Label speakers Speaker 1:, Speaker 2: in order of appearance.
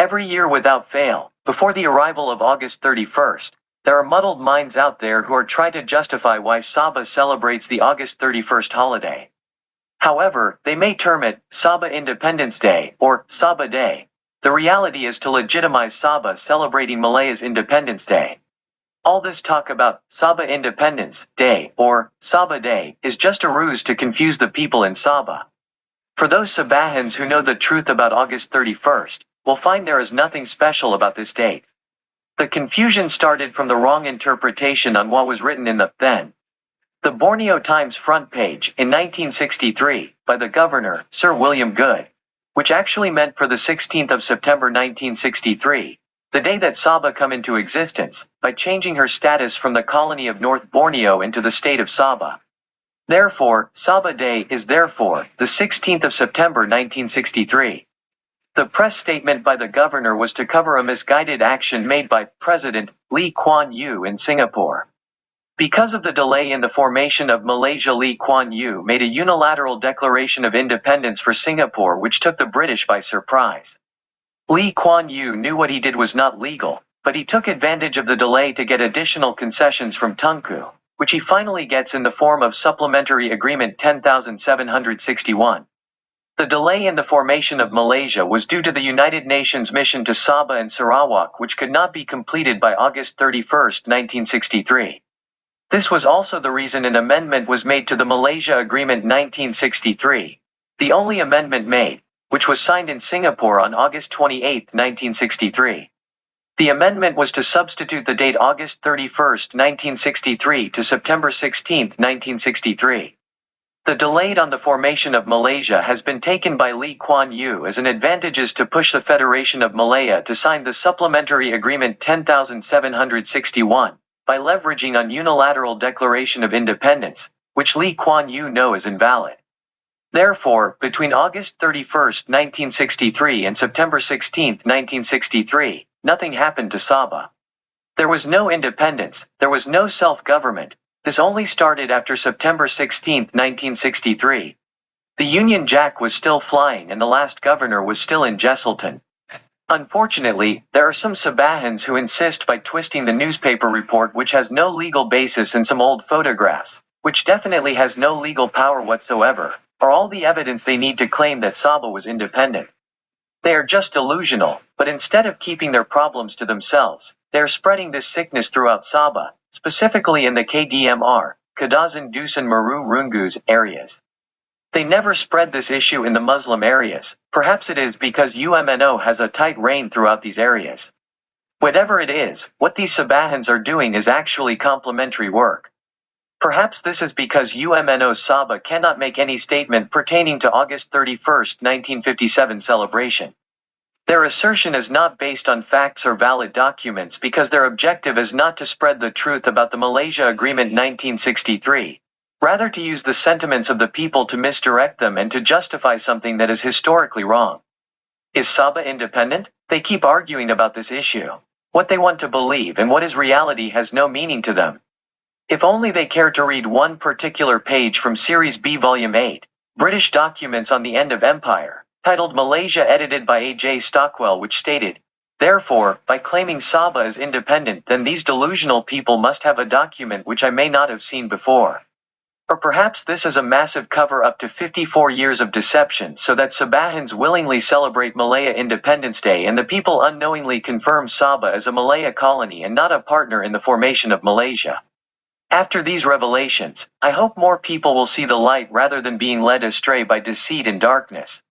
Speaker 1: Every year without fail, before the arrival of August 31st, there are muddled minds out there who are trying to justify why Sabah celebrates the August 31st holiday. However, they may term it Sabah Independence Day or Sabah Day. The reality is to legitimize Sabah celebrating Malaya's Independence Day. All this talk about Sabah Independence Day or Sabah Day is just a ruse to confuse the people in Sabah. For those Sabahans who know the truth about August 31st, will find there is nothing special about this date. The confusion started from the wrong interpretation on what was written in the Borneo Times front page in 1963 by the governor, Sir William Good, which actually meant for the 16th of September 1963, the day that Sabah come into existence, by changing her status from the colony of North Borneo into the state of Sabah. Therefore, Sabah Day is therefore the 16th of September 1963. The press statement by the governor was to cover a misguided action made by President Lee Kuan Yew in Singapore. Because of the delay in the formation of Malaysia, Lee Kuan Yew made a unilateral declaration of independence for Singapore which took the British by surprise. Lee Kuan Yew knew what he did was not legal, but he took advantage of the delay to get additional concessions from Tunku, which he finally gets in the form of Supplementary Agreement 10,761. The delay in the formation of Malaysia was due to the United Nations mission to Sabah and Sarawak which could not be completed by August 31, 1963. This was also the reason an amendment was made to the Malaysia Agreement 1963, the only amendment made, which was signed in Singapore on August 28, 1963. The amendment was to substitute the date August 31, 1963 to September 16, 1963. The delay on the formation of Malaysia has been taken by Lee Kuan Yew as an advantage to push the Federation of Malaya to sign the Supplementary Agreement 10,761, by leveraging on unilateral declaration of independence, which Lee Kuan Yew knows is invalid. Therefore, between August 31, 1963 and September 16, 1963, nothing happened to Sabah. There was no independence, there was no self-government. This only started after September 16, 1963. The Union Jack was still flying and the last governor was still in Jesselton. Unfortunately, there are some Sabahans who insist by twisting the newspaper report which has no legal basis and some old photographs, which definitely has no legal power whatsoever, are all the evidence they need to claim that Sabah was independent. They are just delusional, but instead of keeping their problems to themselves, they are spreading this sickness throughout Sabah, specifically in the KDMR, Kadazan Dusun Meru Rungus areas. They never spread this issue in the Muslim areas. Perhaps it is because UMNO has a tight rein throughout these areas. Whatever it is, what these Sabahans are doing is actually complementary work. Perhaps this is because UMNO Sabah cannot make any statement pertaining to August 31, 1957 celebration. Their assertion is not based on facts or valid documents because their objective is not to spread the truth about the Malaysia Agreement 1963, rather to use the sentiments of the people to misdirect them and to justify something that is historically wrong. Is Sabah independent? They keep arguing about this issue. What they want to believe and what is reality has no meaning to them. If only they care to read one particular page from Series B Volume 8, British Documents on the End of Empire, titled Malaysia, edited by A.J. Stockwell, which stated, "Therefore, by claiming Sabah is independent, then these delusional people must have a document which I may not have seen before." Or perhaps this is a massive cover-up to 54 years of deception so that Sabahans willingly celebrate Malaya Independence Day and the people unknowingly confirm Sabah as a Malaya colony and not a partner in the formation of Malaysia. After these revelations, I hope more people will see the light rather than being led astray by deceit and darkness.